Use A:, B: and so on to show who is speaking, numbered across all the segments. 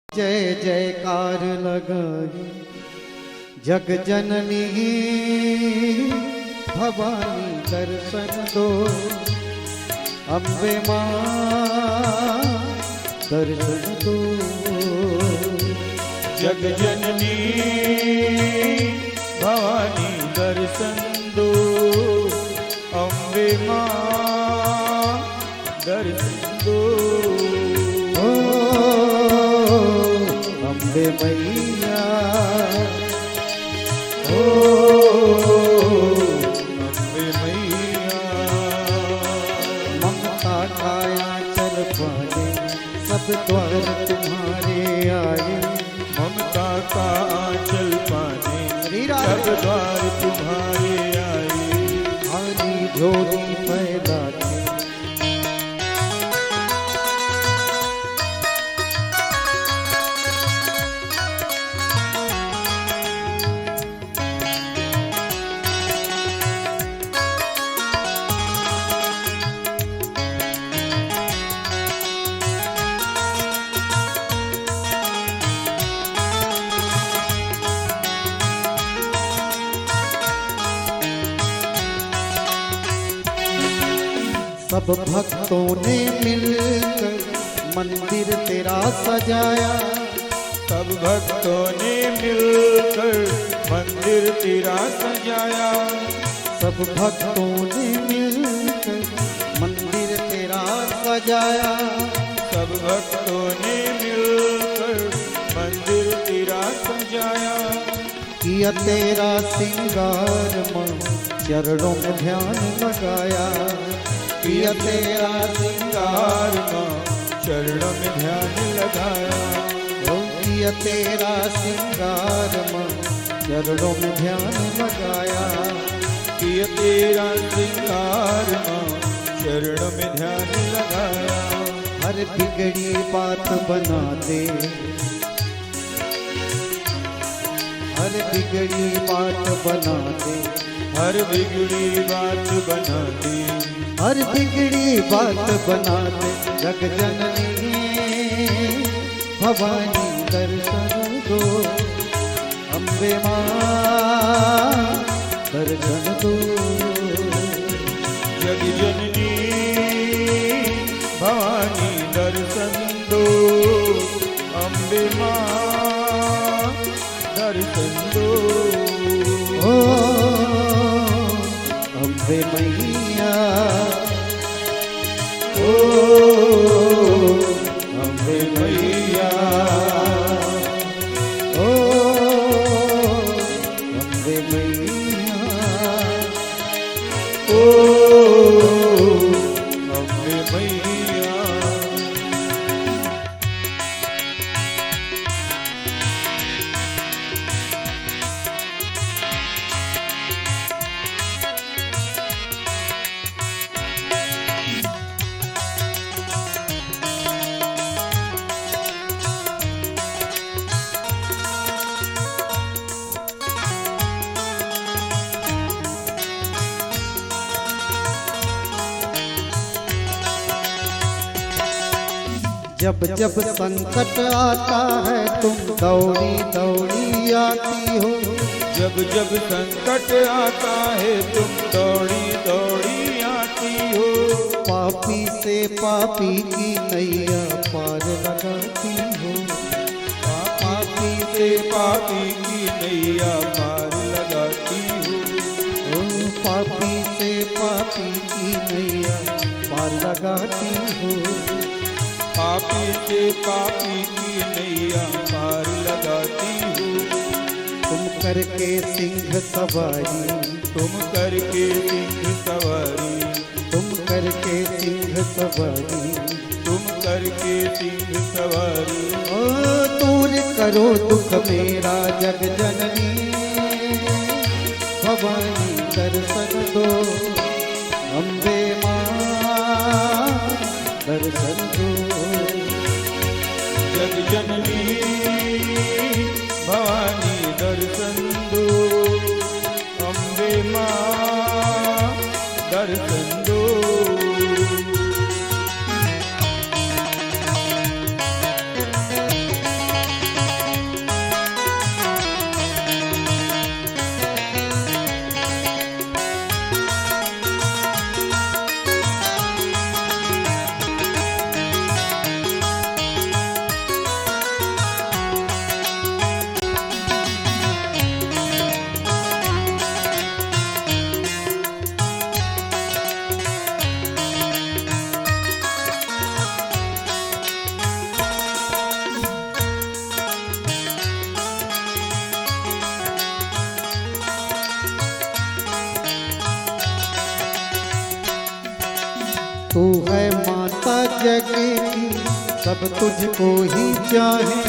A: जय जयकार लगाई जग जननी भवानी दर्शन दो। अम्बे माँ दर्शन दो।
B: जग जननी भवानी दर्शन दो। अम्बे माँ दर्शन दो।
A: अम्बे मैया
B: ओ अम्बे मैया।
A: ममता काया चल पाने सब द्वार तुम्हारे आए।
B: ममता का आंचल पाने सब द्वार तुम्हारे आए।
A: हरी झोली फैला के सब भक्तों ने मिलकर मंदिर तेरा सजाया।
B: सब भक्तों ने मिलकर मंदिर तेरा सजाया।
A: सब भक्तों ने मिलकर मंदिर तेरा सजाया।
B: सब भक्तों ने मिलकर मंदिर तेरा सजाया।
A: किया तेरा सिंगार मां चरणों में ध्यान लगाया।
B: किया तेरा सिंगार मां चरणों में ध्यान लगाया।
A: किया तेरा सिंगार मां चरणों में ध्यान लगाया।
B: किया तेरा सिंगार मां चरणों में ध्यान लगाया।
A: हर बिगड़ी बात बना दे। हर बिगड़ी बात बना दे।
B: हर बिगड़ी बात बना दे।
A: हर बिगड़ी बात बना दे। जग जननी भवानी दर्शन दो। अम्बे माँ दर्शन दो।
B: जग जननी भवानी दर्शन दो। अम्बे माँ दर्शन दो।
A: ओ अम्बे मैया
B: ओ अम्बे मैया।
A: ओ अम्बे मैया
B: ओ अम्बे मैया।
A: जब जब संकट आता है तुम दौड़ी दौड़ी आती हो।
B: जब जब संकट आता है तुम दौड़ी दौड़ी आती हो।
A: पापी से पापी की नैया पार लगाती हो।
B: पापी से पापी की नैया पार लगाती हो।
A: ओ पापी से पापी की नैया पार लगाती हो।
B: पापी से पापी की नैया पार लगाती हो।
A: तुम करके सिंह सवारी।
B: तुम करके सिंह सवारी।
A: तुम करके सिंह सवारी।
B: तुम करके सिंह सवारी।
A: ओ दूर करो दुख मेरा जग जननी भवानी दर्शन दो। अम्बे माँ दर्शन दो।
B: जग जननी भवानी दर्शन दो। अम्बे माँ दर्शन दो।
A: तू है माता जग की सब तुझको ही चाहे।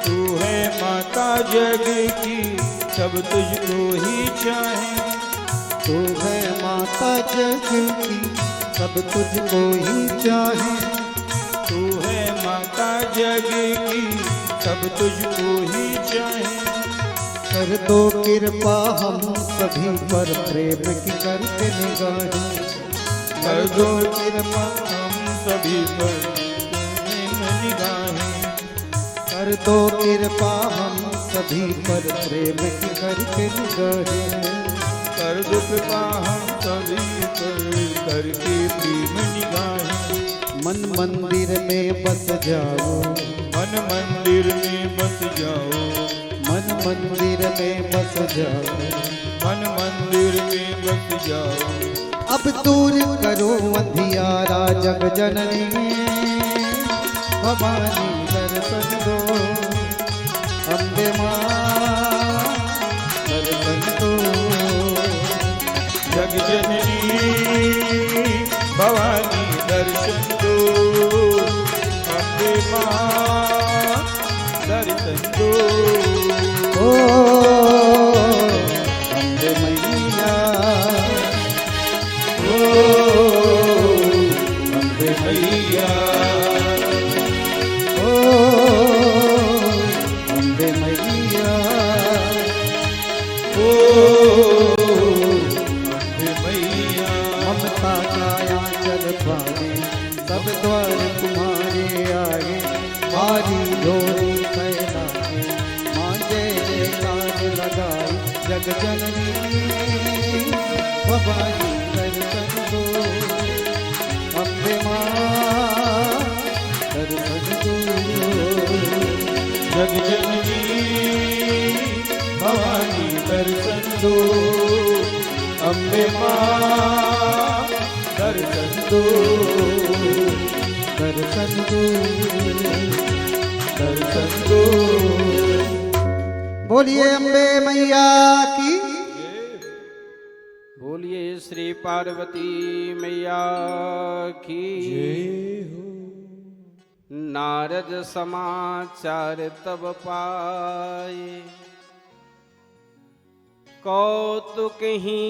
B: तू है माता जग की सब तुझको ही चाहे।
A: तू है माता जग की सब तुझको ही चाहे।
B: तू है माता जग की सब तुझको ही चाहे।
A: कर दो कृपा हम सभी पर प्रेम की करके निगाहें।
B: कर दो कृपा हम सभी पर प्रेम निगाहें।
A: कर दो कृपा हम सभी पर प्रेम की करके निगाहें।
B: कर दो कृपा हम सभी पर करके प्रेम निगाहें।
A: मन मंदिर में बस जाओ।
B: मन मंदिर में बस जाओ।
A: मन मंदिर में बस जाओ।
B: मन मंदिर में बस जाओ।
A: अब दूर करो अंधियारा जग जननी भवानी दर्शन दो। अम्बे माँ दर्शन दो।
B: जग जननी भवानी दर्शन दो। अम्बे माँ दर्शन दो।
A: ओ अम्बे मैया।
B: अम्बे मैया।
A: ओ अम्बे मैया।
B: ओ अम्बे मैया।
A: ममता का आंचल पाने सब द्वार तुम्हारे आए। मारी डोरी फैलाए माँ जय जयकार लगाई। जग जननी भवानी दर्शन दो। अम्बे माँ दर्शन दो।
B: जग जननी भवानी दर्शन दो। अम्बे माँ दर्शन दो।
A: दर्शन दो।
B: दर्शन दो।
A: बोलिए अम्बे मैया की।
C: बोलिए श्री पार्वती मैया की। नारद समाचार तब पाए कौतुक ही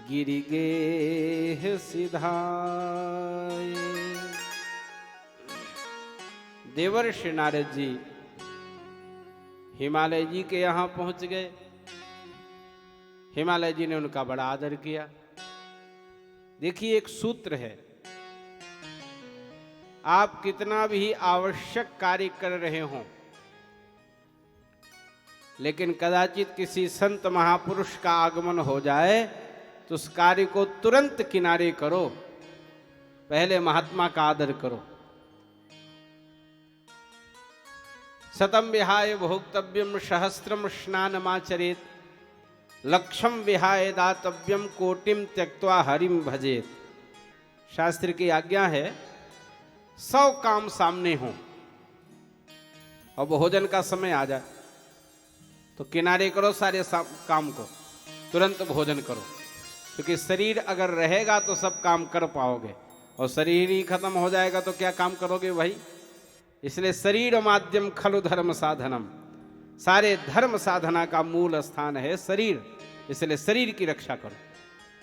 C: गिर गे सिधाए। देवर्षि नारद जी हिमालय जी के यहाँ पहुंच गए। हिमालय जी ने उनका बड़ा आदर किया। देखिए एक सूत्र है, आप कितना भी आवश्यक कार्य कर रहे हों लेकिन कदाचित किसी संत महापुरुष का आगमन हो जाए तो उस कार्य को तुरंत किनारे करो, पहले महात्मा का आदर करो। शतम विहाय भोक्तव्यम सहस्त्रम स्नानमाचरेत। लक्षम विहाय दातव्यम कोटिम त्यक्त्वा हरिम भजेत। शास्त्र की आज्ञा है 100 काम सामने हो और भोजन का समय आ जाए तो किनारे करो सारे काम को, तुरंत भोजन करो। क्योंकि शरीर अगर रहेगा तो सब काम कर पाओगे और शरीर ही खत्म हो जाएगा तो क्या काम करोगे भाई। इसलिए शरीर माध्यम खलु धर्म साधनम। सारे धर्म साधना का मूल स्थान है शरीर, इसलिए शरीर की रक्षा करो।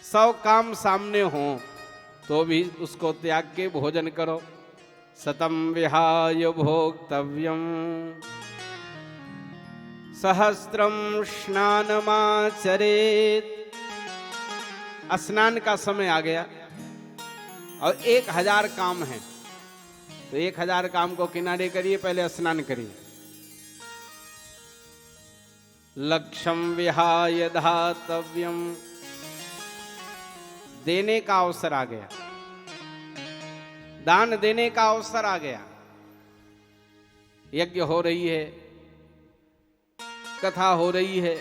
C: 100 काम सामने हो तो भी उसको त्याग के भोजन करो। शतम विहाय भोक्तव्यम सहस्त्रम स्नानमाचरेत। स्नान का समय आ गया और 1000 काम है तो 1000 काम को किनारे करिए, पहले स्नान करिए। लक्ष्यम विहाय दातव्यम। देने का अवसर आ गया, दान देने का अवसर आ गया। यज्ञ हो रही है, कथा हो रही है,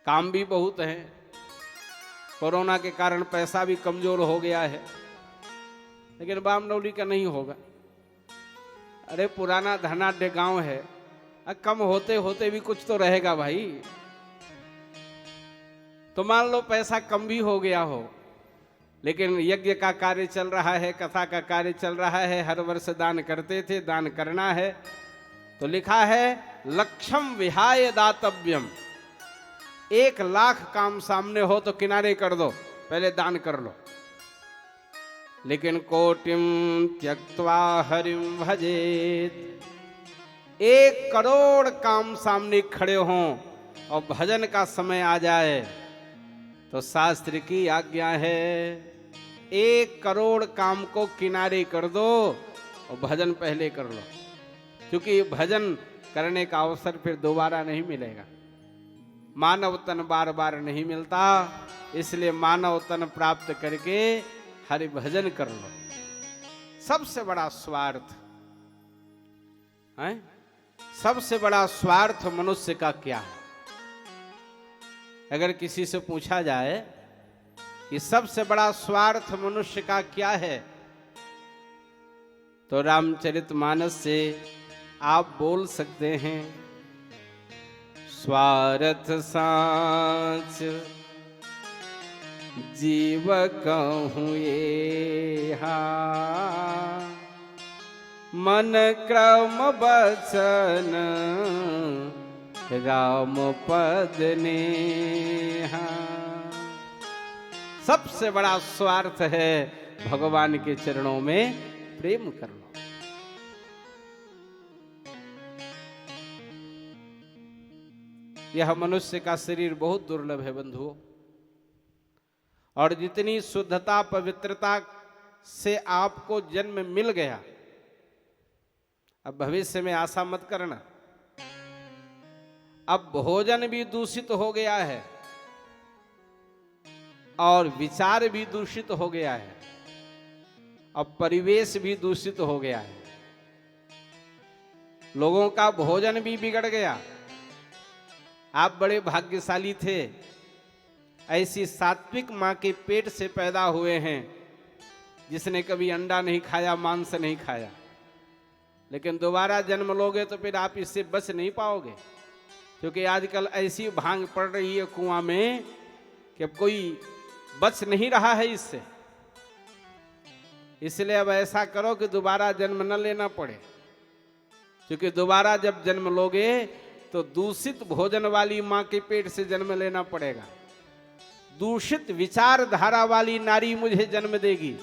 C: काम भी बहुत है। कोरोना के कारण पैसा भी कमजोर हो गया है, लेकिन बामनौली का नहीं होगा। अरे पुराना धनाढ्य गांव है, कम होते होते भी कुछ तो रहेगा भाई। तो मान लो पैसा कम भी हो गया हो, लेकिन यज्ञ का कार्य चल रहा है, कथा का कार्य चल रहा है, हर वर्ष दान करते थे, दान करना है, तो लिखा है लक्षम विहाय दातव्यम। 1,00,000 काम सामने हो तो किनारे कर दो, पहले दान कर लो। लेकिन कोटिम त्यक्त्वा हरिम भजेत, 1 करोड़ काम सामने खड़े हों और भजन का समय आ जाए तो शास्त्र की आज्ञा है 1 करोड़ काम को किनारे कर दो और भजन पहले कर लो, क्योंकि भजन करने का अवसर फिर दोबारा नहीं मिलेगा। मानव तन बार बार नहीं मिलता, इसलिए मानव तन प्राप्त करके हरि भजन कर लो। सबसे बड़ा स्वार्थ है, सबसे बड़ा स्वार्थ मनुष्य का क्या है? अगर किसी से पूछा जाए कि सबसे बड़ा स्वार्थ मनुष्य का क्या है, तो रामचरितमानस से आप बोल सकते हैं स्वार्थ सांच जीव कहूँ ये मन क्रम बचन राम पद नेहा। सबसे बड़ा स्वार्थ है भगवान के चरणों में प्रेम कर लो। यह मनुष्य का शरीर बहुत दुर्लभ है बंधुओं, और जितनी शुद्धता पवित्रता से आपको जन्म मिल गया, अब भविष्य में आशा मत करना। अब भोजन भी दूषित हो गया है और विचार भी दूषित हो गया है, अब परिवेश भी दूषित हो गया है, लोगों का भोजन भी बिगड़ गया। आप बड़े भाग्यशाली थे, ऐसी सात्विक मां के पेट से पैदा हुए हैं जिसने कभी अंडा नहीं खाया, मांस नहीं खाया। लेकिन दोबारा जन्म लोगे तो फिर आप इससे बच नहीं पाओगे, क्योंकि आजकल ऐसी भांग पड़ रही है कुआं में कि अब कोई बच नहीं रहा है इससे। इसलिए अब ऐसा करो कि दोबारा जन्म न लेना पड़े, क्योंकि दोबारा जब जन्म लोगे तो दूषित भोजन वाली मां के पेट से जन्म लेना पड़ेगा, दूषित विचारधारा वाली नारी मुझे जन्म देगी,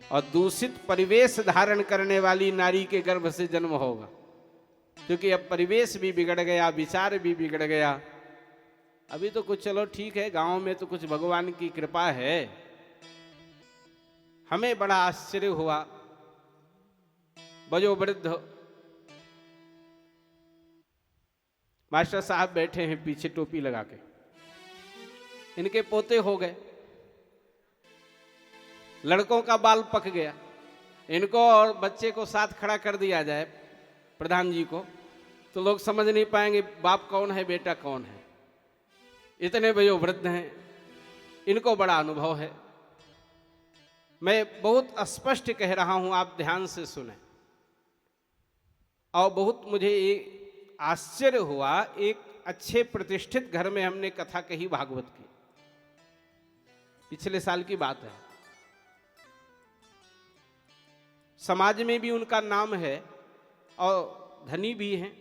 C: और दूषित परिवेश धारण करने वाली नारी के गर्भ से जन्म होगा, क्योंकि अब परिवेश भी बिगड़ गया, विचार भी बिगड़ गया। अभी तो कुछ चलो ठीक है, गांव में तो कुछ भगवान की कृपा है। हमें बड़ा आश्चर्य हुआ, बजो वृद्ध मास्टर साहब बैठे हैं पीछे टोपी लगा के, इनके पोते हो गए, लड़कों का बाल पक गया, इनको और बच्चे को साथ खड़ा कर दिया जाए प्रधान जी को, तो लोग समझ नहीं पाएंगे बाप कौन है बेटा कौन है। इतने वयो वृद्ध हैं, इनको बड़ा अनुभव है। मैं बहुत स्पष्ट कह रहा हूं, आप ध्यान से सुने। और बहुत मुझे आश्चर्य हुआ, एक अच्छे प्रतिष्ठित घर में हमने कथा कही भागवत की, पिछले साल की बात है। समाज में भी उनका नाम है और धनी भी हैं।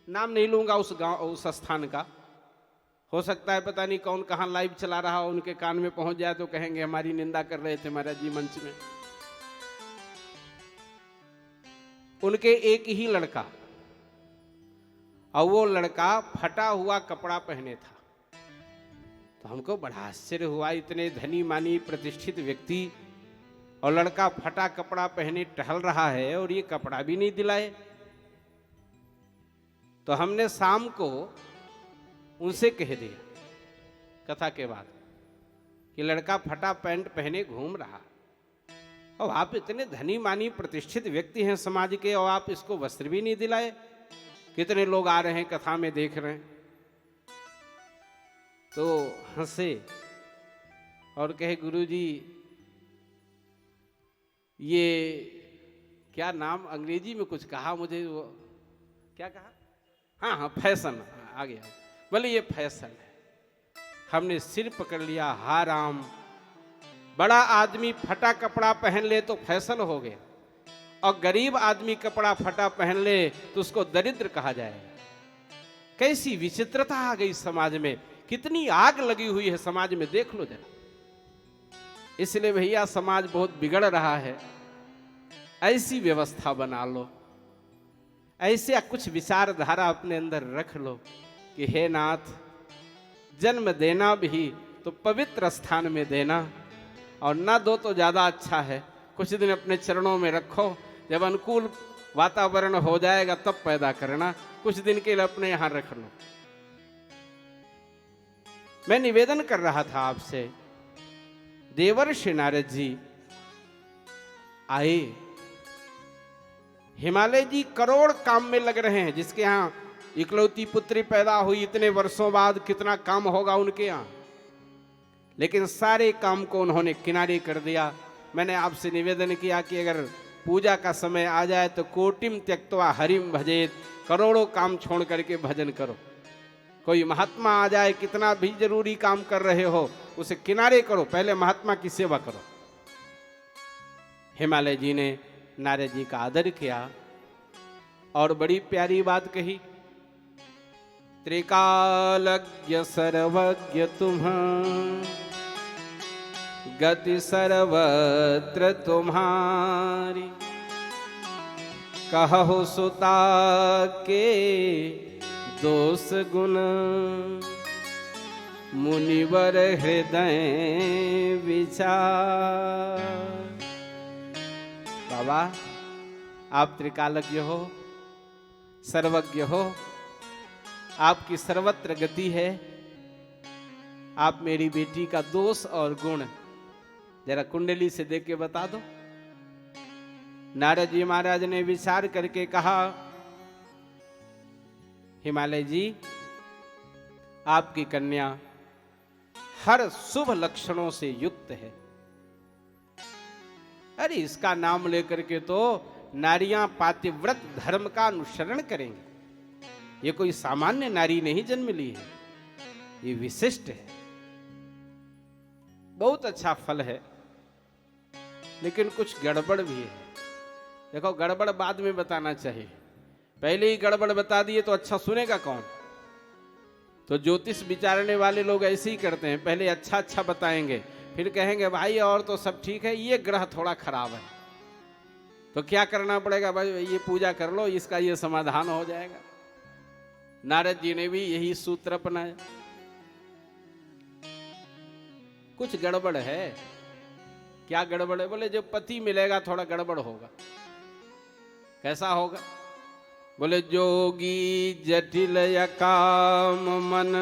C: नाम नहीं लूंगा उस गांव उस स्थान का, हो सकता है पता नहीं कौन कहां लाइव चला रहा हो, उनके कान में पहुंच जाए तो कहेंगे हमारी निंदा कर रहे थे महाराज जी मंच में। उनके एक ही लड़का, और वो लड़का फटा हुआ कपड़ा पहने था। तो हमको बड़ा आश्चर्य हुआ, इतने धनी मानी प्रतिष्ठित व्यक्ति और लड़का फटा कपड़ा पहने टहल रहा है और ये कपड़ा भी नहीं दिलाए। तो हमने शाम को उनसे कह दिया कथा के बाद कि लड़का फटा पैंट पहने घूम रहा, और आप इतने धनी मानी प्रतिष्ठित व्यक्ति हैं समाज के, और आप इसको वस्त्र भी नहीं दिलाए। कितने लोग आ रहे हैं कथा में देख रहे हैं। तो हंसे और कहे गुरुजी ये क्या नाम, अंग्रेजी में कुछ कहा मुझे, वो क्या कहा, हाँ फैशन आ गया। बोले ये फैशन है, हमने सिर पकड़ लिया, हा राम। बड़ा आदमी फटा कपड़ा पहन ले तो फैशन हो गया, और गरीब आदमी कपड़ा फटा पहन ले तो उसको दरिद्र कहा जाएगा। कैसी विचित्रता आ गई समाज में, कितनी आग लगी हुई है समाज में, देख लो जरा। इसलिए भैया समाज बहुत बिगड़ रहा है। ऐसी व्यवस्था बना लो, ऐसे कुछ विचारधारा अपने अंदर रख लो कि हे नाथ, जन्म देना भी तो पवित्र स्थान में देना, और ना दो तो ज्यादा अच्छा है। कुछ दिन अपने चरणों में रखो, जब अनुकूल वातावरण हो जाएगा तब पैदा करना, कुछ दिन के लिए अपने यहां रख लो। मैं निवेदन कर रहा था आपसे, देवर्षि नारद जी आए, हिमालय जी करोड़ काम में लग रहे हैं। जिसके यहां इकलौती पुत्री पैदा हुई, इतने वर्षों बाद कितना काम होगा उनके यहां, लेकिन सारे काम को उन्होंने किनारे कर दिया। मैंने आपसे निवेदन किया कि अगर पूजा का समय आ जाए तो कोटिम त्यक्त्वा हरिम भजेत, करोड़ों काम छोड़ करके भजन करो। कोई महात्मा आ जाए, कितना भी जरूरी काम कर रहे हो उसे किनारे करो, पहले महात्मा की सेवा करो। हिमालय जी ने नारद जी का आदर किया और बड़ी प्यारी बात कही, त्रिकालज्ञ सर्वज्ञ तुम्हां, गति सर्वत्र तुम्हारी, कहु सुता के दोष गुण, मुनिवर हृदय विचार। बाबा, आप त्रिकालज्ञ हो, सर्वज्ञ हो, आपकी सर्वत्र गति है। आप मेरी बेटी का दोष और गुण जरा कुंडली से देख के बता दो। नारद जी महाराज ने विचार करके कहा, हिमालय जी, आपकी कन्या हर शुभ लक्षणों से युक्त है। अरे इसका नाम लेकर के तो नारियां पातिव्रत धर्म का अनुसरण करेंगे। ये कोई सामान्य नारी नहीं जन्म ली है, ये विशिष्ट है, बहुत अच्छा फल है। लेकिन कुछ गड़बड़ भी है। देखो, गड़बड़ बाद में बताना चाहिए, पहले ही गड़बड़ बता दिए तो अच्छा सुनेगा कौन। तो ज्योतिष विचारने वाले लोग ऐसे ही करते हैं, पहले अच्छा अच्छा बताएंगे, फिर कहेंगे भाई और तो सब ठीक है, ये ग्रह थोड़ा खराब है, तो क्या करना पड़ेगा भाई, ये पूजा कर लो, इसका ये समाधान हो जाएगा। नारद जी ने भी यही सूत्र अपनाया। कुछ गड़बड़ है। क्या गड़बड़ है? बोले जो पति मिलेगा थोड़ा गड़बड़ होगा। कैसा होगा? बोले जोगी जटिल यकाम मन,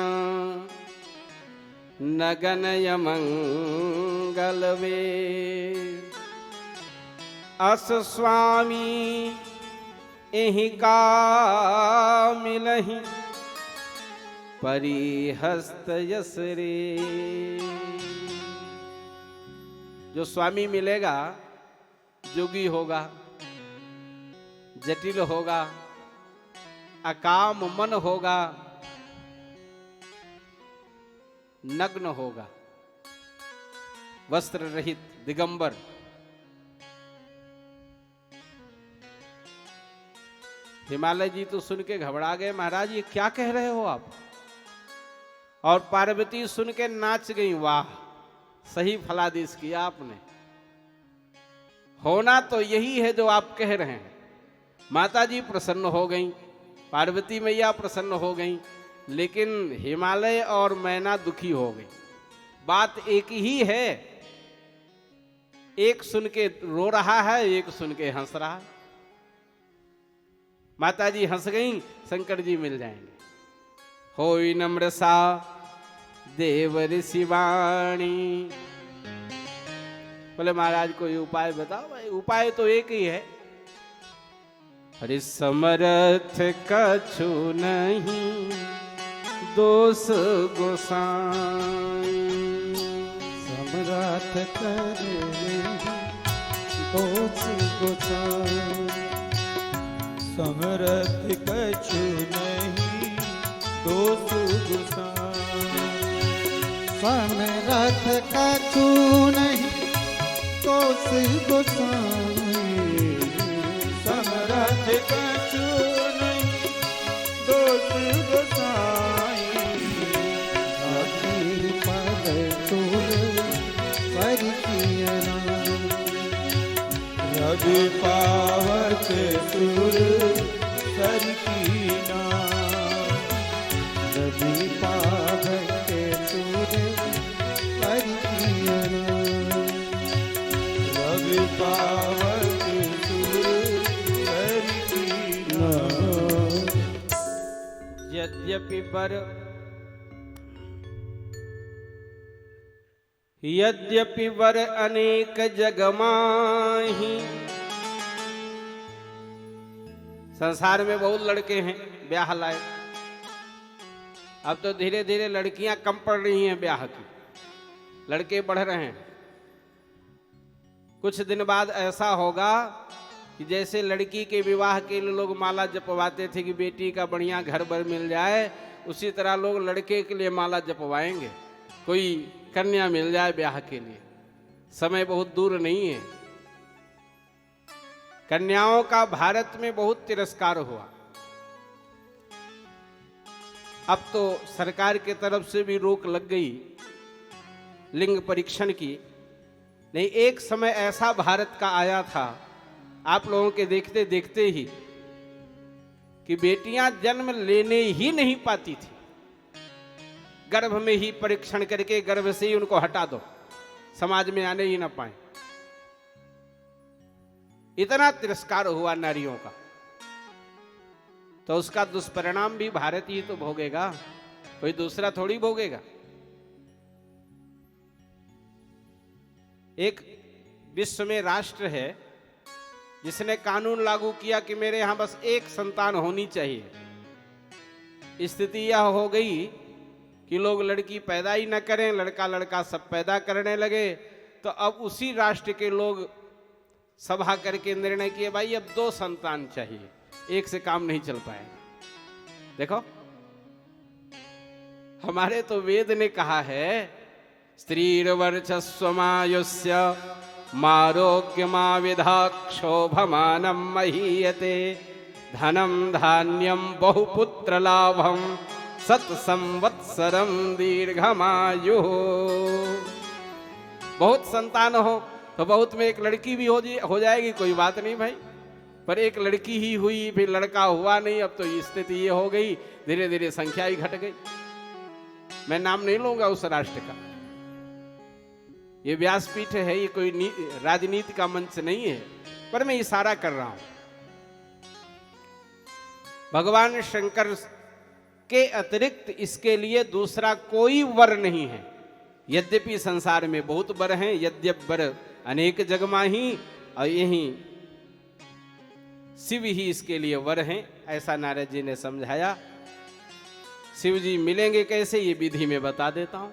C: नगन यमंगल वे, अस स्वामी एहि का मिलहि, परिहस्त यस रे। जो स्वामी मिलेगा जोगी होगा, जटिल होगा, अकाम मन होगा, नग्न होगा, वस्त्र रहित, दिगंबर। हिमालय जी तो सुन के घबरा गए, महाराज ये क्या कह रहे हो आप? और पार्वती सुन के नाच गई। वाह, सही फलादेश किया आपने। होना तो यही है जो आप कह रहे हैं। माता जी प्रसन्न हो गई, पार्वती मैया प्रसन्न हो गई, लेकिन हिमालय और मैना दुखी हो गई। बात एक ही है, एक सुन के रो रहा है, एक सुन के हंस रहा है। माता जी हंस गई, शंकर जी मिल जाएंगे। होई नम्र सा देव ऋषि वाणी। बोले महाराज कोई उपाय बताओ। भाई उपाय तो एक ही है, हरि समर्थ कछु नहीं दोष गोसाई।
A: समर्थ करे दोष गोसाई,
B: समर्थ कछु नहीं दोष गोसाई।
A: समरथ कछु नहीं दोष गोसाई।
B: समरथ कछु नहीं दोष गोसाई।
A: अभी पद तुर पर कियना।
B: रवि पावक सुर सर कीना।
A: रवि पावक सुर पर कियना।
B: रवि पावक सुर सर कीना।
C: यद्यपि वर यद्यपि वर अनेक जग माही। संसार में बहुत लड़के हैं ब्याह लायक। अब तो धीरे धीरे लड़कियां कम पड़ रही हैं ब्याह की, लड़के बढ़ रहे हैं। कुछ दिन बाद ऐसा होगा कि जैसे लड़की के विवाह के लिए लोग माला जपवाते थे कि बेटी का बढ़िया घर बर मिल जाए, उसी तरह लोग लड़के के लिए माला जपवाएंगे, कोई कन्या मिल जाए ब्याह के लिए। समय बहुत दूर नहीं है। कन्याओं का भारत में बहुत तिरस्कार हुआ। अब तो सरकार की तरफ से भी रोक लग गई लिंग परीक्षण की। नहीं, एक समय ऐसा भारत का आया था, आप लोगों के देखते देखते ही, कि बेटियां जन्म लेने ही नहीं पाती थी। गर्भ में ही परीक्षण करके गर्भ से ही उनको हटा दो, समाज में आने ही ना पाए। इतना तिरस्कार हुआ नारियों का, तो उसका दुष्परिणाम भी भारत ही तो भोगेगा, कोई दूसरा थोड़ी भोगेगा। एक विश्व में राष्ट्र है जिसने कानून लागू किया कि मेरे यहां बस एक संतान होनी चाहिए। स्थिति यह हो गई कि लोग लड़की पैदा ही न करें, लड़का लड़का सब पैदा करने लगे। तो अब उसी राष्ट्र के लोग सभा करके निर्णय किए, भाई अब 2 संतान चाहिए, एक से काम नहीं चल पाएगा। देखो, हमारे तो वेद ने कहा है, स्त्रीर्वर्चस्वमायुष्य मारोग्यमा विधा क्षोभमानं महीयते धनम धान्यम बहुपुत्र लाभम सत्संवत्सरम दीर्घमायु। बहुत संतान हो तो बहुत में एक लड़की भी हो जाएगी, कोई बात नहीं भाई। पर एक लड़की ही हुई, फिर लड़का हुआ नहीं, अब तो स्थिति ये हो गई, धीरे धीरे संख्या ही घट गई। मैं नाम नहीं लूंगा उस राष्ट्र का, ये व्यासपीठ है, ये कोई राजनीति का मंच नहीं है, पर मैं इशारा कर रहा हूं। भगवान शंकर के अतिरिक्त इसके लिए दूसरा कोई वर नहीं है। यद्यपि संसार में बहुत वर हैं, यद्यप वर अनेक जग माही, और यही शिव ही इसके लिए वर हैं, ऐसा नारद जी ने समझाया। शिव जी मिलेंगे कैसे, ये विधि में बता देता हूं।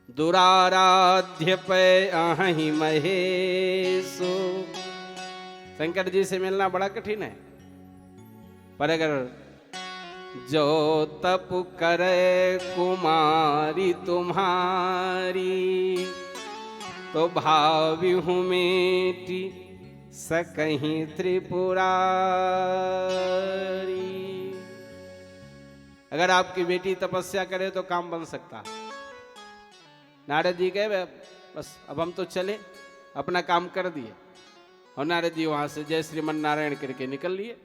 C: दुराराध्य पे अहि महेशो। शंकर जी से मिलना बड़ा कठिन है, पर अगर जो तप करे कुमारी तुम्हारी, तो भावी हूं मेटी सकहीं त्रिपुरारी। अगर आपकी बेटी तपस्या करे तो काम बन सकता। नारद जी कहे बस अब हम तो चले, अपना काम कर दिए। और नारद जी वहां से जय श्रीमन नारायण करके निकल लिए।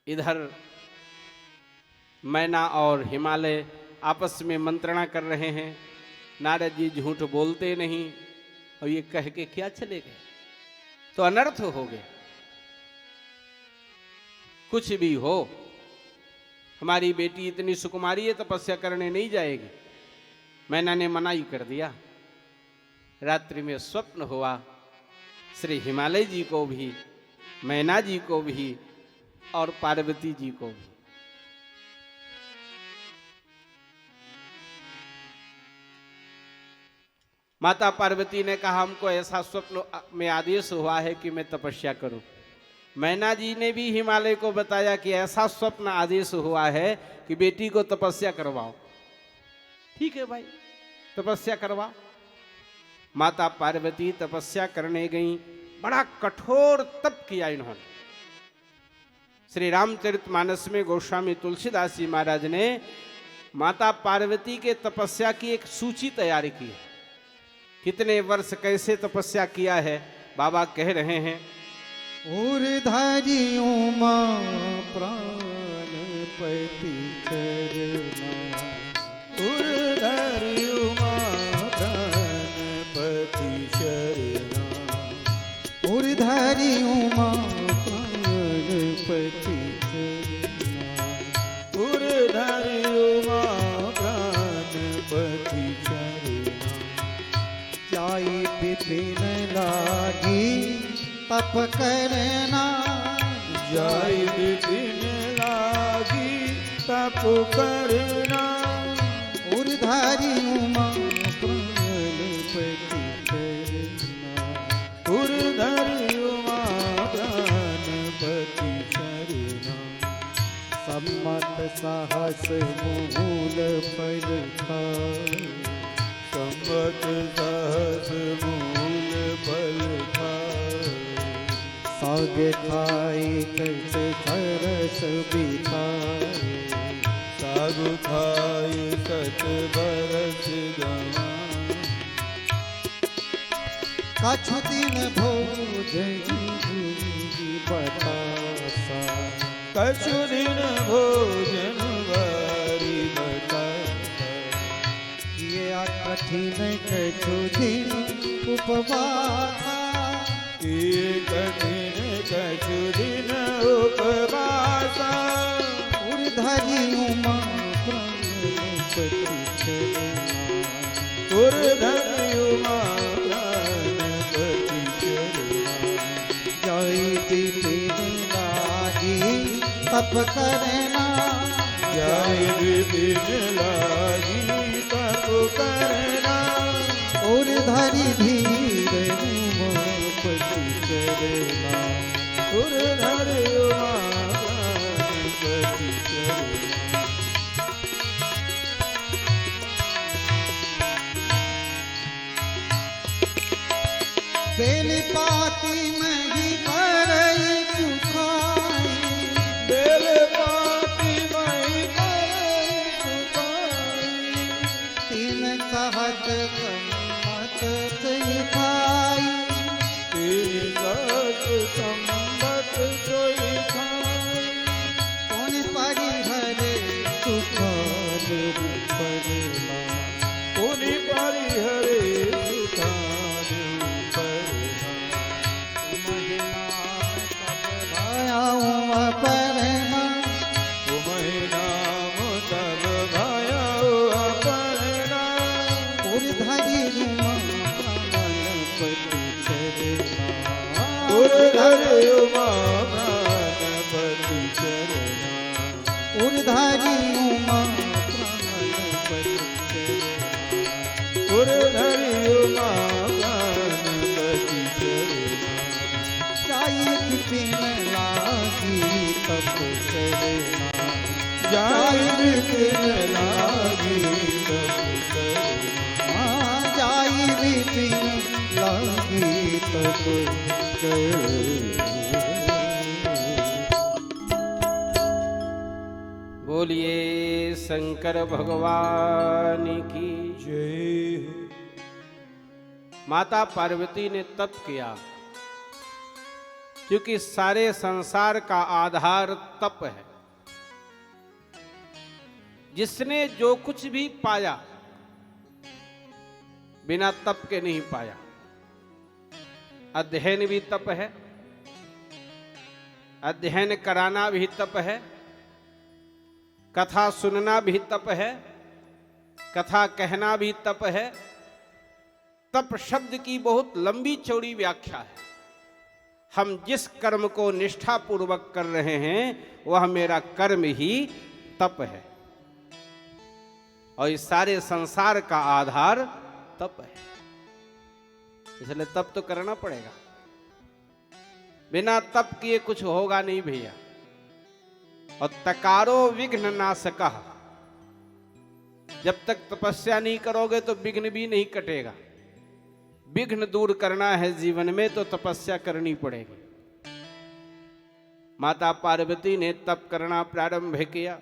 C: इधर मैना और हिमालय आपस में मंत्रणा कर रहे हैं। नारद जी झूठ बोलते नहीं, और ये कह के क्या चले गए, तो अनर्थ हो गया। कुछ भी हो, हमारी बेटी इतनी सुकुमारी है, तपस्या करने नहीं जाएगी। मैना ने मना ही कर दिया। रात्रि में स्वप्न हुआ, श्री हिमालय जी को भी, मैना जी को भी, और पार्वती जी को भी। माता पार्वती ने कहा, हमको ऐसा स्वप्न में आदेश हुआ है कि मैं तपस्या करूं। मैना जी ने भी हिमालय को बताया कि ऐसा स्वप्न आदेश हुआ है कि बेटी को तपस्या करवाओ। ठीक है भाई, तपस्या करवा। माता पार्वती तपस्या करने गई, बड़ा कठोर तप किया इन्होंने। श्री रामचरितमानस में गोस्वामी तुलसीदास जी महाराज ने माता पार्वती के तपस्या की एक सूची तैयार की है। कितने वर्ष कैसे तपस्या किया है बाबा कह रहे हैं।
A: उर्धारी उमा प्राणपति चरना,
B: उर्धारी उमा प्राणपति शरणा,
A: उर्धारी उमा प्राणपति चरना,
B: उर्धारी उमा प्राणपति शरणा।
A: जाई विपिन लागी तप करना,
B: जाय विपिन लागी तप करना,
A: उर्धारी उमा प्राणपति चरना,
B: उर्धारी उमा प्राणपति शरणा।
A: सम्मत सहस मूल फल खाए,
B: सम्मत सहस मूल फल खाए,
A: साग खाई कस सरस बिताए,
B: साग खाए सत बरस गवा,
A: कछु दिन भोजन बतासा,
B: कछु दिन भोजन वारी बतासा,
A: ये कठिन कछु दिन उपवासा,
B: ये कठिन कछु दिन उपवासा,
A: उर्धारी उमा प्राणपति चरना,
B: उर्धारी उमा प्राणपति चरना।
A: जाई विपिन लागी तप करना,
B: जाय विपिन लागी तप करना,
A: उर्धारी धीर उमापति चरना,
B: उर्धारी उमा प्राणपति चरना।
A: बेल पाती मही परई चुकाई,
B: बेल पाती मई करई सुखाई,
A: तीन कहत मत सही खाई,
B: तेरी सत संबत सोई खाई,
A: कौन परिहरे सुखान परमा,
B: पुनि परिहरे सुखान परना,
A: महिमा तब भायाऊं परमा,
B: तुम्हें नाम तब भाया अपरना,
A: उर्धारी उमा प्राणपति चरना,
B: उर्धारी उमा प्राणपति चरना,
A: उर्धारी उमा प्राणपति चरना,
B: उर्धारी उमा प्राणपति चरना।
A: जाई विपिन लागी तप करना,
B: जाय विपिन लागी तप करना,
A: जाई विपिन लागी तप करना।
C: बोलिए शंकर भगवान की
B: जय हो।
C: माता पार्वती ने तप किया, क्योंकि सारे संसार का आधार तप है। जिसने जो कुछ भी पाया बिना तप के नहीं पाया। अध्ययन भी तप है, अध्ययन कराना भी तप है, कथा सुनना भी तप है, कथा कहना भी तप है। तप शब्द की बहुत लंबी चौड़ी व्याख्या है। हम जिस कर्म को निष्ठा पूर्वक कर रहे हैं वह मेरा कर्म ही तप है, और इस सारे संसार का आधार तप है। इसलिए तप तो करना पड़ेगा, बिना तप किए कुछ होगा नहीं भैया। और तकारो विघ्न नाशकः, जब तक तपस्या नहीं करोगे तो विघ्न भी नहीं कटेगा। विघ्न दूर करना है जीवन में तो तपस्या करनी पड़ेगी। माता पार्वती ने तप करना प्रारंभ किया,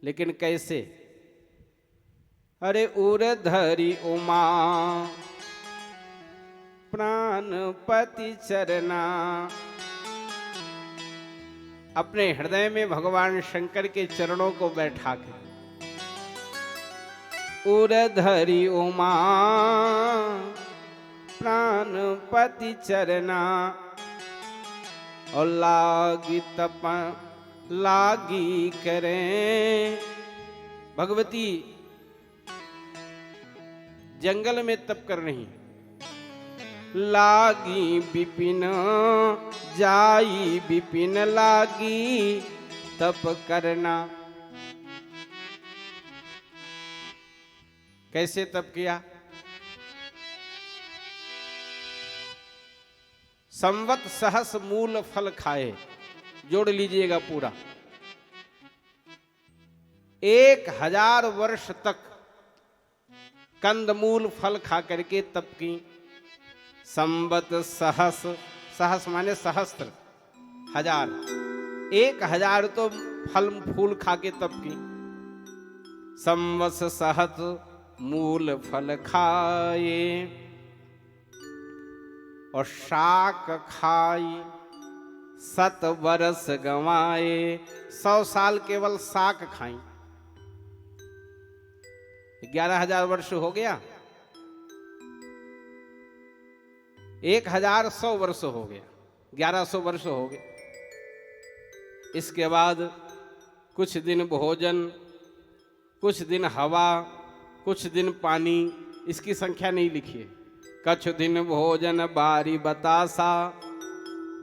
C: लेकिन कैसे? अरे उरधरी उमा प्राणपति चरना, अपने हृदय में भगवान शंकर के चरणों को बैठा के उरधरी उमा प्राणपति चरना, और लागी तप लागी करें। भगवती जंगल में तप कर रही, लागी विपिन जाई विपिन लागी तप करना। कैसे तप किया? संवत सहस मूल फल खाए, जोड़ लीजिएगा पूरा। 1000 वर्ष तक कंदमूल फल खा करके तप की। संवत सहस, सहस माने सहस्त्र, 1000, 1000 तो फल फूल खा के तप की। संवस सहत मूल फल खाए और शाक खाई 7 बरस गंवाए। 100 साल केवल शाक खाई। 11,000 वर्ष हो गया, 1100 वर्ष हो गया, 1100 वर्ष हो गए। इसके बाद कुछ दिन भोजन, कुछ दिन हवा, कुछ दिन पानी, इसकी संख्या नहीं लिखी है। कछ दिन भोजन बारी बतासा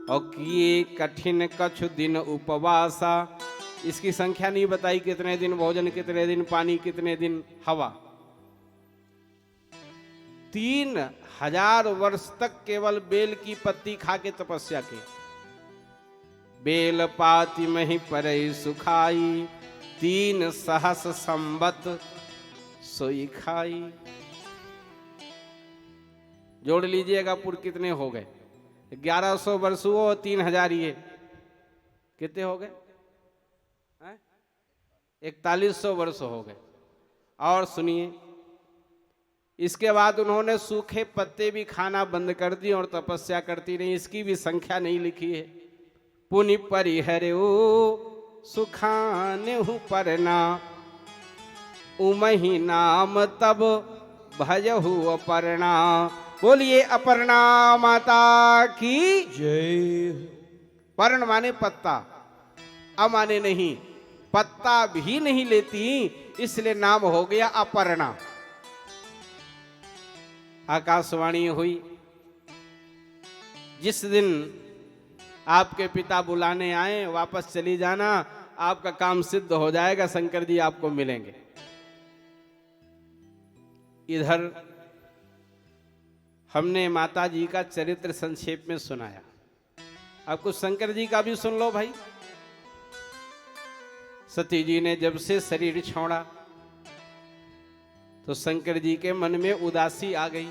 C: और किए कठिन कछ दिन उपवासा, इसकी संख्या नहीं बताई। कितने दिन भोजन, कितने दिन पानी, कितने दिन हवा। 3000 वर्ष तक केवल बेल की पत्ती खा के तपस्या की। बेल पाती मही परई सुखाई 3 सहस संवत सोई खाई। जोड़ लीजिएगा पूर कितने हो गए? 1100 वर्ष हुआ, 3000 ये कितने हो गए? 4100 वर्ष हो गए। और सुनिए, इसके बाद उन्होंने सूखे पत्ते भी खाना बंद कर दिए और तपस्या करती रही। इसकी भी संख्या नहीं लिखी है। पुनि परिहरे सुखाने परना उमही नाम तब भजहु अपर्णा। बोलिए अपर्णा माता की
B: जय।
C: पर्ण माने पत्ता, अमाने नहीं, पत्ता भी नहीं लेती, इसलिए नाम हो गया अपर्णा। आकाशवाणी हुई, जिस दिन आपके पिता बुलाने आए वापस चली जाना, आपका काम सिद्ध हो जाएगा, शंकर जी आपको मिलेंगे। इधर हमने माता जी का चरित्र संक्षेप में सुनाया, अब कुछ शंकर जी का भी सुन लो भाई। सती जी ने जब से शरीर छोड़ा तो शंकर जी के मन में उदासी आ गई।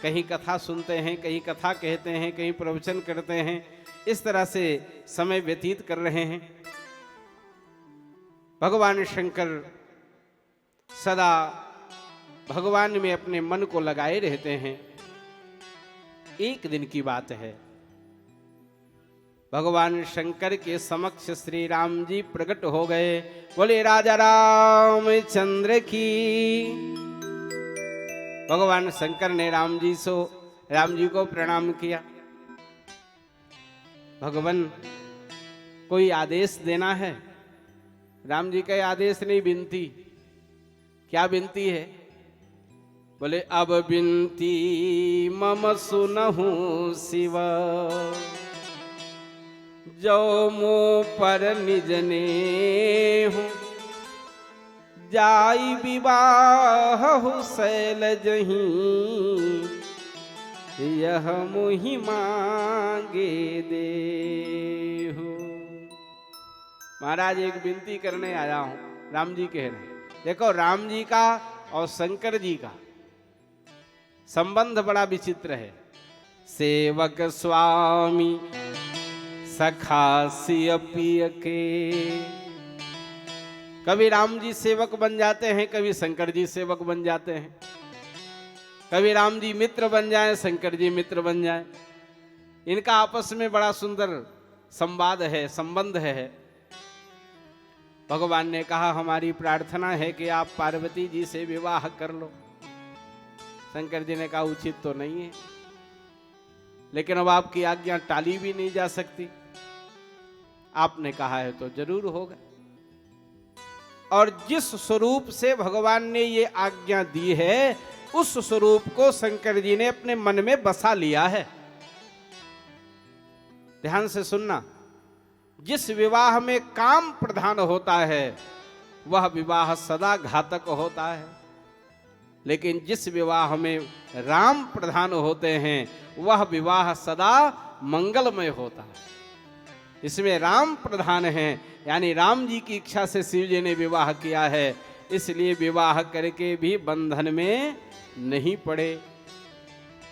C: कहीं कथा सुनते हैं, कहीं कथा कहते हैं, कहीं प्रवचन करते हैं, इस तरह से समय व्यतीत कर रहे हैं। भगवान शंकर सदा भगवान में अपने मन को लगाए रहते हैं। एक दिन की बात है, भगवान शंकर के समक्ष श्री राम जी प्रकट हो गए। बोले राजा रामचंद्र की। भगवान शंकर ने राम जी को प्रणाम किया। भगवान कोई आदेश देना है? राम जी का आदेश नहीं, विनती। क्या विनती है? बोले अब विनती मम सुनहु शिव जो मो पर निज ने हूँ जाई विवाह शैल जहीं यह मुहि मांगे दे। महाराज एक विनती करने आया हूं। राम जी कह रहे हैं, देखो राम जी का और शंकर जी का संबंध बड़ा विचित्र है। सेवक स्वामी सखा सिय पिय के। कभी राम जी सेवक बन जाते हैं, कभी शंकर जी सेवक बन जाते हैं। कभी राम जी मित्र बन जाए, शंकर जी मित्र बन जाए। इनका आपस में बड़ा सुंदर संवाद है, संबंध है। भगवान ने कहा हमारी प्रार्थना है कि आप पार्वती जी से विवाह कर लो। शंकर जी ने कहा उचित तो नहीं है, लेकिन अब आपकी आज्ञा टाली भी नहीं जा सकती। आपने कहा है तो जरूर होगा। और जिस स्वरूप से भगवान ने ये आज्ञा दी है, उस स्वरूप को शंकर जी ने अपने मन में बसा लिया है। ध्यान से सुनना, जिस विवाह में काम प्रधान होता है वह विवाह सदा घातक होता है, लेकिन जिस विवाह में राम प्रधान होते हैं वह विवाह सदा मंगलमय होता है। इसमें राम प्रधान हैं, यानी राम जी की इच्छा से शिव जी ने विवाह किया है, इसलिए विवाह करके भी बंधन में नहीं पड़े।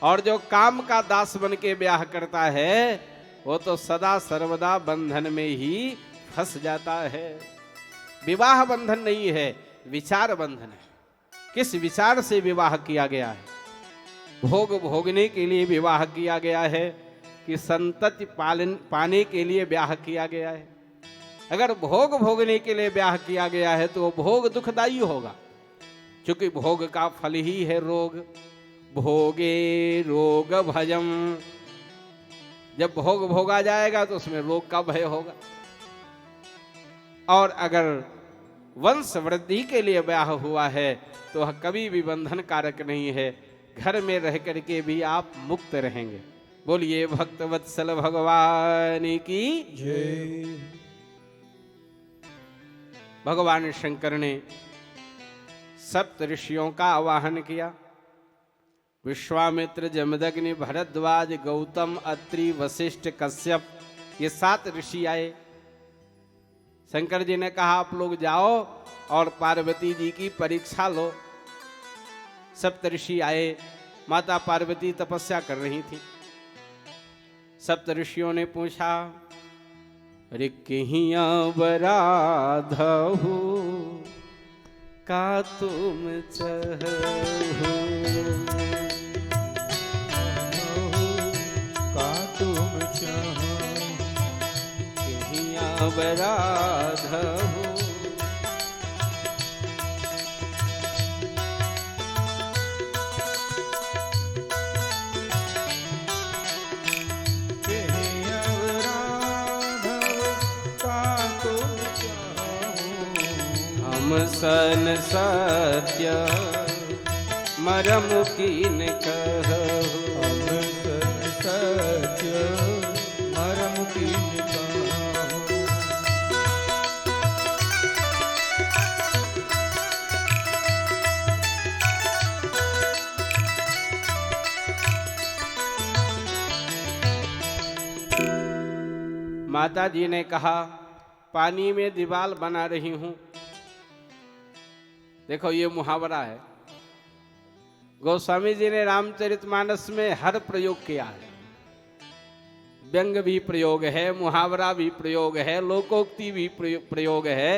C: और जो काम का दास बन के ब्याह करता है वो तो सदा सर्वदा बंधन में ही फंस जाता है। विवाह बंधन नहीं है, विचार बंधन है। किस विचार से विवाह किया गया है? भोग भोगने के लिए विवाह किया गया है कि संतति पाने के लिए ब्याह किया गया है? अगर भोग भोगने के लिए ब्याह किया गया है तो वो भोग दुखदाई होगा, क्योंकि भोग का फल ही है रोग। भोगे रोग भयम, जब भोग भोगा जाएगा तो उसमें रोग का भय होगा। और अगर वंश वृद्धि के लिए ब्याह हुआ है तो वह कभी भी बंधन कारक नहीं है। घर में रह करके भी आप मुक्त रहेंगे। बोलिए भक्त वत्सल भगवान की जय। भगवान शंकर ने सप्त ऋषियों का आवाहन किया। विश्वामित्र, जमदग्नि, भरद्वाज, गौतम, अत्रि, वशिष्ठ, कश्यप, ये 7 ऋषि आए। शंकर जी ने कहा आप लोग जाओ और पार्वती जी की परीक्षा लो। सप्त ऋषि आए। माता पार्वती तपस्या कर रही थी। सप्त ऋषियों ने पूछा, रिक्कियां बराधहु का तुम चहु, बराधहु। हम सन सत्य मरम कीन कहु, हम सन सत्य मरम कीन माता जी ने कहा पानी में दीवार बना रही हूं। देखो ये मुहावरा है। गोस्वामी जी ने रामचरितमानस में हर प्रयोग किया है। व्यंग भी प्रयोग है, मुहावरा भी प्रयोग है, लोकोक्ति भी प्रयोग है,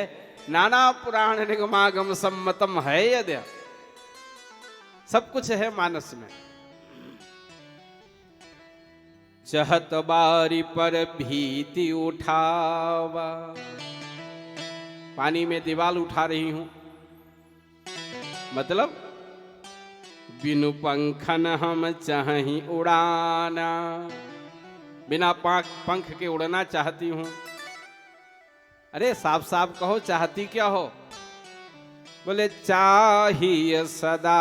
C: नाना पुराण निगमागम सम्मतम है यद्य, सब कुछ है मानस में। चहत बारी पर भीति उठावा, पानी में दीवार उठा रही हूं, मतलब बिनु पंखन हम चाही उड़ाना, बिना पंख के उड़ना चाहती हूं। अरे साफ साफ कहो चाहती क्या हो? बोले चाहिए सदा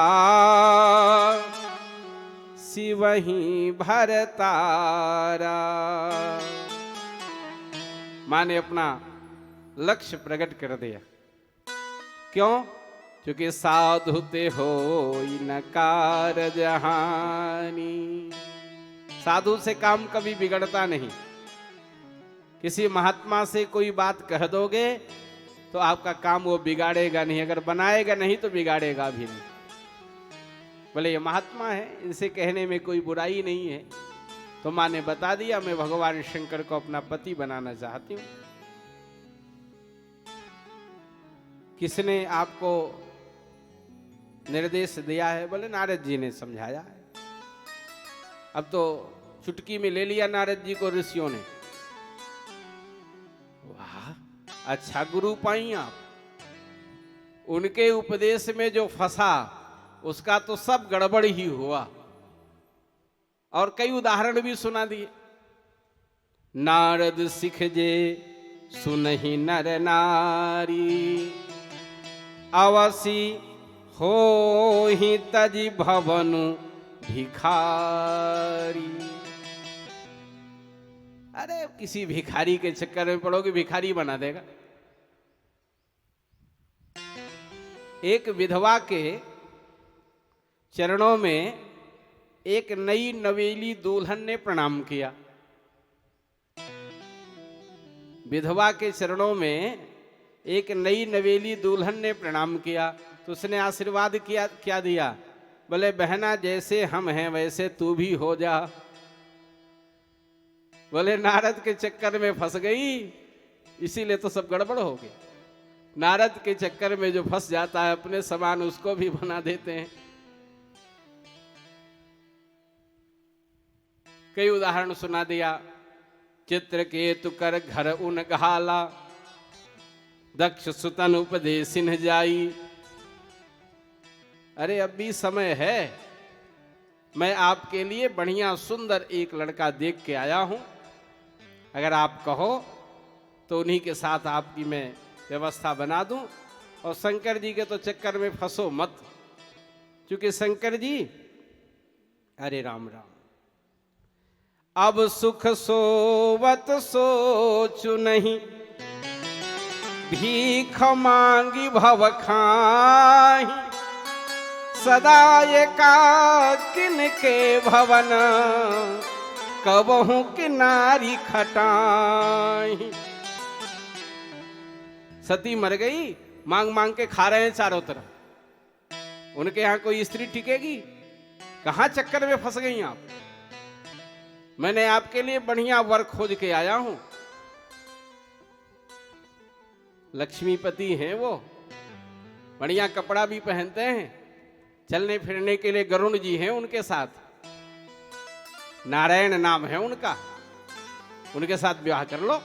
C: शिवही भरतारा। मां ने अपना लक्ष्य प्रकट कर दिया। क्यों? क्योंकि साधु ते हो नकार जहानी। साधु से काम कभी बिगड़ता नहीं, किसी महात्मा से कोई बात कह दोगे तो आपका काम वो बिगाड़ेगा नहीं, अगर बनाएगा नहीं तो बिगाड़ेगा भी नहीं। बोले ये महात्मा है, इनसे कहने में कोई बुराई नहीं है। तो माँ ने बता दिया, मैं भगवान शंकर को अपना पति बनाना चाहती हूँ। किसने आपको निर्देश दिया है? बोले नारद जी ने समझाया है। अब तो चुटकी में ले लिया नारद जी को ऋषियों ने। वाह, अच्छा गुरु पाई आप। उनके उपदेश में जो फंसा उसका तो सब गड़बड़ ही हुआ। और कई उदाहरण भी सुना दिए। नारद सिख जे सुनहि नर नारी, अवसी हो ही तजी भवनु भिखारी। अरे किसी भिखारी के चक्कर में पड़ोगे, भिखारी बना देगा। एक विधवा के चरणों में एक नई नवेली दुल्हन ने प्रणाम किया। विधवा के चरणों में एक नई नवेली दुल्हन ने प्रणाम किया तो उसने आशीर्वाद क्या दिया? बोले बहना जैसे हम हैं वैसे तू भी हो जा। बोले नारद के चक्कर में फंस गई, इसीलिए तो सब गड़बड़ हो गई। नारद के चक्कर में जो फंस जाता है अपने समान उसको भी बना देते हैं। कई उदाहरण सुना दिया। चित्रकेतु कर घर उन घाला, दक्ष सुतन उपदेशिन जाई। अरे अब भी समय है, मैं आपके लिए बढ़िया सुंदर एक लड़का देख के आया हूं। अगर आप कहो तो उन्हीं के साथ आपकी मैं व्यवस्था बना दूं। और शंकर जी के तो चक्कर में फंसो मत, क्योंकि शंकर जी, अरे राम राम, अब सुख सोवत सोचु नहीं, भीख मांगी भव खाही। सदा एकाकिन के भवन, कबहू किनारी खटाई। सती मर गई, मांग मांग के खा रहे हैं चारों तरफ। उनके यहां कोई स्त्री टिकेगी? कहां चक्कर में फंस गई आप? मैंने आपके लिए बढ़िया वर खोज के आया हूं। लक्ष्मीपति हैं वो, बढ़िया कपड़ा भी पहनते हैं, चलने फिरने के लिए गरुण जी हैं उनके साथ, नारायण नाम है उनका, उनके साथ विवाह कर लो।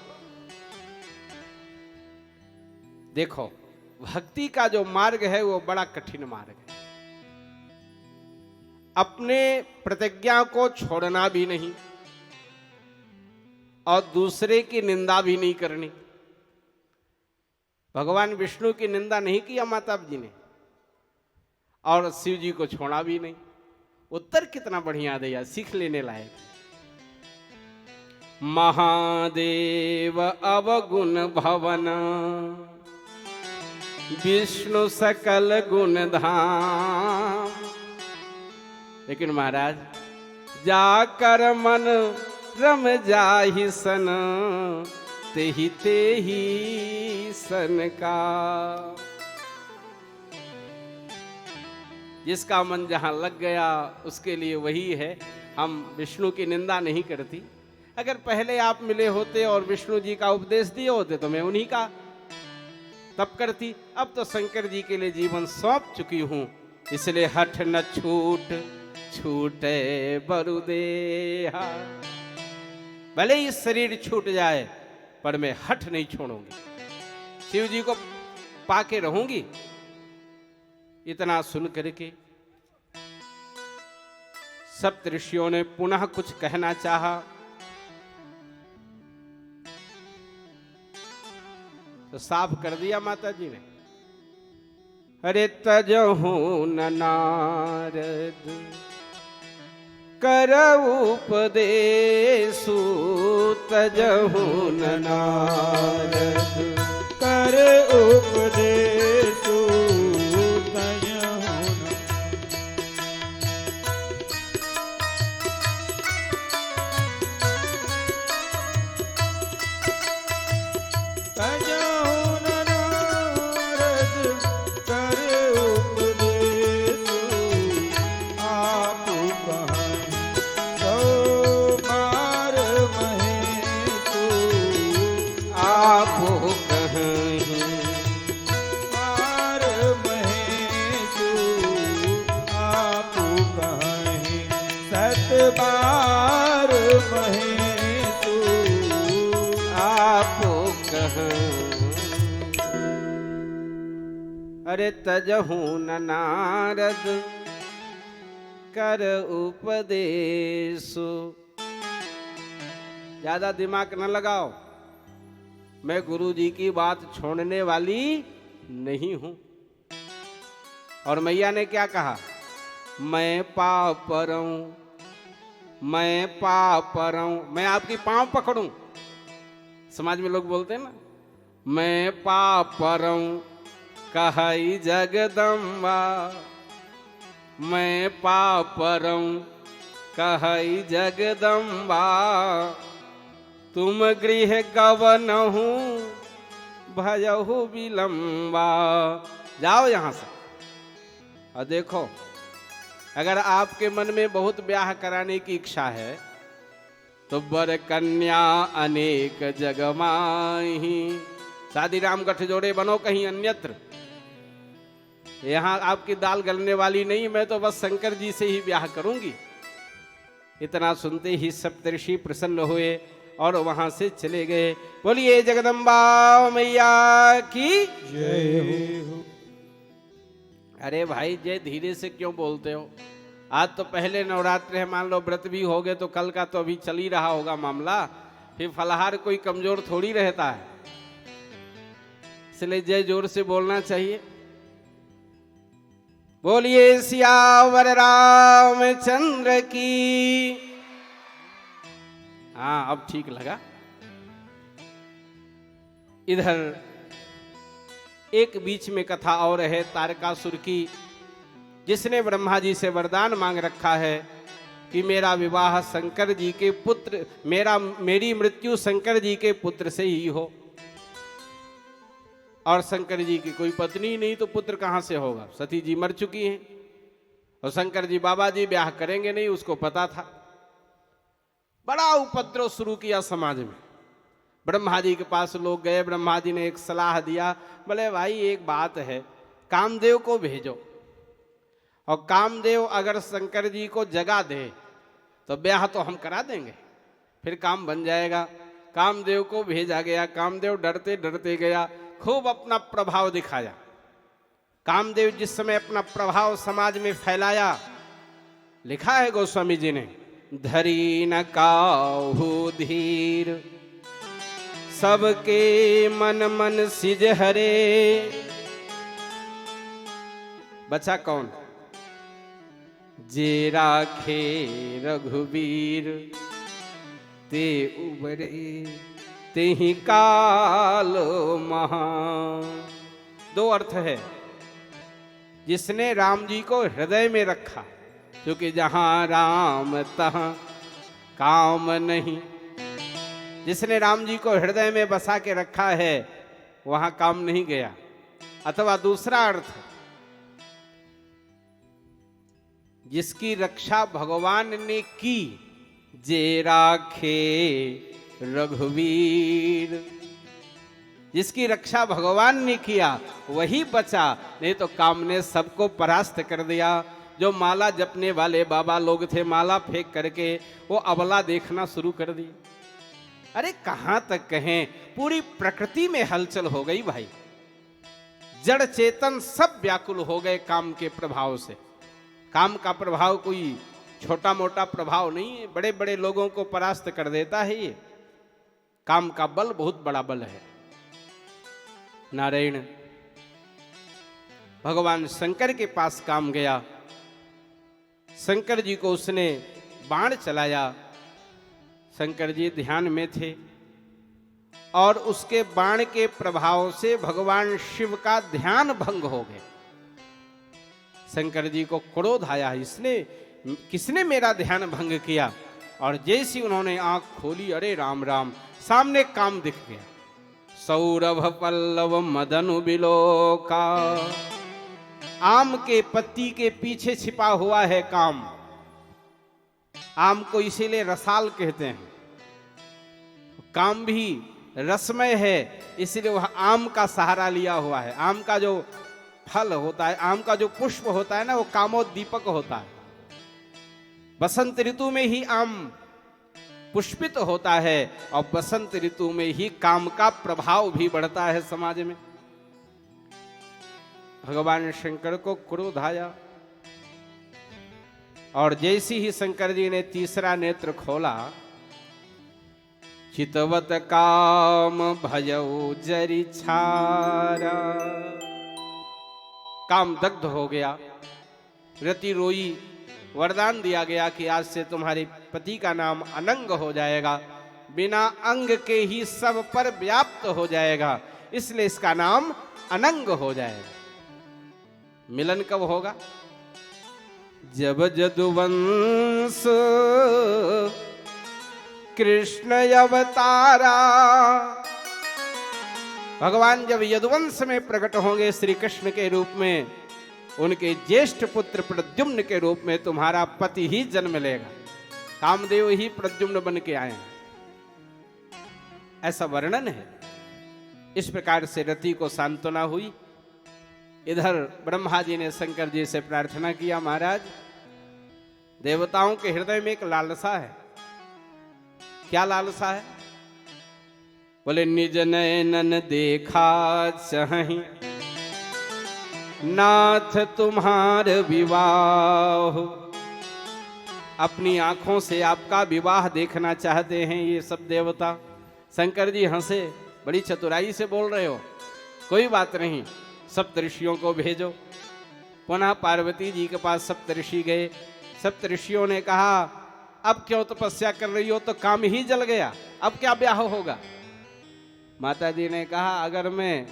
C: देखो, भक्ति का जो मार्ग है वो बड़ा कठिन मार्ग है। अपने प्रतिज्ञा को छोड़ना भी नहीं और दूसरे की निंदा भी नहीं करनी। भगवान विष्णु की निंदा नहीं किया माता जी ने, और शिव जी को छोड़ा भी नहीं। उत्तर कितना बढ़िया दिया, सीख लेने लायक। महादेव अवगुण भवन, विष्णु सकल गुण धाम। लेकिन महाराज, जाकर मन रम जाहि सन, तेहि तेहि सन का। जिसका मन जहां लग गया उसके लिए वही है। हम विष्णु की निंदा नहीं करती। अगर पहले आप मिले होते और विष्णु जी का उपदेश दिए होते तो मैं उन्हीं का तब करती। अब तो शंकर जी के लिए जीवन सौंप चुकी हूं, इसलिए हठ न छूट छूटे बरुदेहा। भले ही शरीर छूट जाए पर मैं हठ नहीं छोड़ूंगी, शिव जी को पाके रहूंगी। इतना सुन करके सप्तऋषियों ने पुनः कुछ कहना चाहा तो साफ कर दिया माता जी ने। अरे तजहु न नारद कर उपदेशु, तजहु न नारद
B: कर उपदेशु, तजहु न। पार महेशु
C: आपो कहाँ। अरे तजहू न नारद कर उपदेशु। ज्यादा दिमाग न लगाओ, मैं गुरु जी की बात छोड़ने वाली नहीं हूं। और मैया ने क्या कहा, मैं पापरों, मैं पापरों, मैं आपकी पांव पकड़ूं। समाज में लोग बोलते हैं ना, मैं पापरों कहई जगदम्बा, मैं पापरों कहई जगदम्बा, तुम गृह गवनहु भयहु विलंबा। जाओ यहां से। और देखो, अगर आपके मन में बहुत ब्याह कराने की इच्छा है तो बर कन्या अनेक जग माही। शादी राम गठजोड़े बनो कहीं अन्यत्र, यहां आपकी दाल गलने वाली नहीं, मैं तो बस शंकर जी से ही ब्याह करूंगी। इतना सुनते ही सप्तऋषि प्रसन्न हुए और वहां से चले गए। बोलिए जगदम्बा मैया की
A: जय हो।
C: अरे भाई जय धीरे से क्यों बोलते हो? आज तो पहले नवरात्र है, मान लो व्रत भी हो गए तो कल का तो अभी चल ही रहा होगा मामला, फिर फलाहार कोई कमजोर थोड़ी रहता है, इसलिए जय जोर से बोलना चाहिए। बोलिए सियावर रामचंद्र की। हाँ अब ठीक लगा। इधर एक बीच में कथा और है तारकासुर की, जिसने ब्रह्मा जी से वरदान मांग रखा है कि मेरा विवाह शंकर जी के पुत्र, मेरी मृत्यु शंकर जी के पुत्र से ही हो। और शंकर जी की कोई पत्नी नहीं तो पुत्र कहां से होगा? सती जी मर चुकी हैं और शंकर जी बाबा जी ब्याह करेंगे नहीं, उसको पता था। बड़ा उपद्रव शुरू किया समाज में। ब्रह्मा जी के पास लोग गए, ब्रह्मा जी ने एक सलाह दिया, बोले भाई एक बात है, कामदेव को भेजो और कामदेव अगर शंकर जी को जगा दे तो ब्याह तो हम करा देंगे, फिर काम बन जाएगा। कामदेव को भेजा गया, कामदेव डरते डरते गया, खूब अपना प्रभाव दिखाया। कामदेव जिस समय अपना प्रभाव समाज में फैलाया, लिखा है गोस्वामी जी ने, धरी न काहू धीर सबके मन मन सिज हरे। बचा कौन? जे राखे रघुवीर ते उबरे ते ही काल महान। दो अर्थ है, जिसने राम जी को हृदय में रखा, क्योंकि जहां राम तहां काम नहीं। जिसने राम जी को हृदय में बसा के रखा है वहां काम नहीं गया। अथवा दूसरा अर्थ, जिसकी रक्षा भगवान ने की, जे राखे रघुवीर, जिसकी रक्षा भगवान ने किया वही बचा, नहीं तो काम ने सबको परास्त कर दिया। जो माला जपने वाले बाबा लोग थे, माला फेंक करके वो अबला देखना शुरू कर दी। अरे कहां तक कहें, पूरी प्रकृति में हलचल हो गई भाई। जड़ चेतन सब व्याकुल हो गए काम के प्रभाव से। काम का प्रभाव कोई छोटा मोटा प्रभाव नहीं है, बड़े बड़े लोगों को परास्त कर देता है ये। काम का बल बहुत बड़ा बल है। नारायण भगवान शंकर के पास काम गया, शंकर जी को उसने बाण चलाया। शंकर जी ध्यान में थे और उसके बाण के प्रभाव से भगवान शिव का ध्यान भंग हो गया। शंकर जी को क्रोध आया, किसने मेरा ध्यान भंग किया? और जैसी उन्होंने आंख खोली, अरे राम राम, सामने काम दिख गया। सौरभ पल्लव मदनु बिलोका, आम के पत्ती के पीछे छिपा हुआ है काम। आम को इसीलिए रसाल कहते हैं। काम भी रसमय है, इसलिए वह आम का सहारा लिया हुआ है। आम का जो फल होता है, आम का जो पुष्प होता है ना, वो कामोद्दीपक होता है। बसंत ऋतु में ही आम पुष्पित होता है और बसंत ऋतु में ही काम का प्रभाव भी बढ़ता है समाज में। भगवान शंकर को क्रोध आया और जैसी ही शंकर जी ने तीसरा नेत्र खोला, चितवत काम भयऊ जरि छारा, काम दग्ध हो गया। रति रोई, वरदान दिया गया कि आज से तुम्हारे पति का नाम अनंग हो जाएगा, बिना अंग के ही सब पर व्याप्त हो जाएगा, इसलिए इसका नाम अनंग हो जाएगा। मिलन कब होगा? जब जदुवंश कृष्ण अवतारा, भगवान जब यदुवंश में प्रकट होंगे श्री कृष्ण के रूप में, उनके ज्येष्ठ पुत्र प्रद्युम्न के रूप में तुम्हारा पति ही जन्म लेगा। कामदेव ही प्रद्युम्न बन के आए हैं, ऐसा वर्णन है। इस प्रकार से रति को सांत्वना हुई। इधर ब्रह्मा जी ने शंकर जी से प्रार्थना किया, महाराज देवताओं के हृदय में एक लालसा है। क्या लालसा है? बोले निज नयनन देखा चाहि नाथ तुम्हार विवाह, अपनी आंखों से आपका विवाह देखना चाहते हैं ये सब देवता। शंकर जी हंसे, बड़ी चतुराई से बोल रहे हो, कोई बात नहीं, सप्तऋषियों को भेजो। पुनः पार्वती जी के पास सप्तऋषि गए। सप्तऋषियों ने कहा अब क्यों तपस्या कर रही हो, तो काम ही जल गया, अब क्या ब्याह होगा? माता जी ने कहा अगर मैं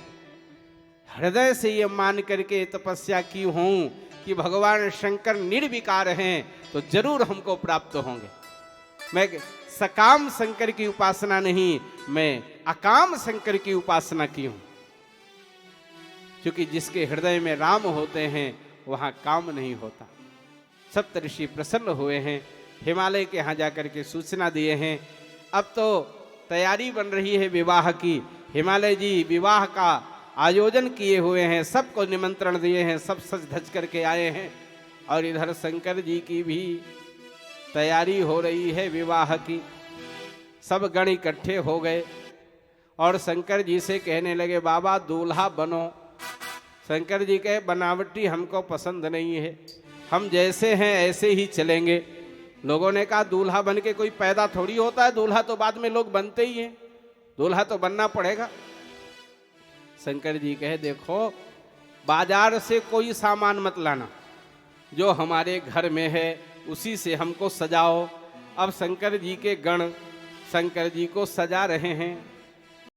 C: हृदय से ये मान करके तपस्या की हूं कि भगवान शंकर निर्विकार हैं तो जरूर हमको प्राप्त होंगे। मैं सकाम शंकर की उपासना नहीं, मैं अकाम शंकर की उपासना की हूं, क्योंकि जिसके हृदय में राम होते हैं वहां काम नहीं होता। सप्तऋषि प्रसन्न हुए हैं, हिमालय के यहाँ जाकर के सूचना दिए हैं। अब तो तैयारी बन रही है विवाह की। हिमालय जी विवाह का आयोजन किए हुए हैं, सबको निमंत्रण दिए हैं, सब सज धज करके आए हैं। और इधर शंकर जी की भी तैयारी हो रही है विवाह की। सब गण इकट्ठे हो गए और शंकर जी से कहने लगे बाबा दूल्हा बनो। शंकर जी कहे बनावटी हमको पसंद नहीं है, हम जैसे हैं ऐसे ही चलेंगे। लोगों ने कहा दूल्हा बन के कोई पैदा थोड़ी होता है, दूल्हा तो बाद में लोग बनते ही हैं, दूल्हा तो बनना पड़ेगा। शंकर जी कहे देखो बाजार से कोई सामान मत लाना, जो हमारे घर में है उसी से हमको सजाओ। अब शंकर जी के गण शंकर जी को सजा रहे हैं।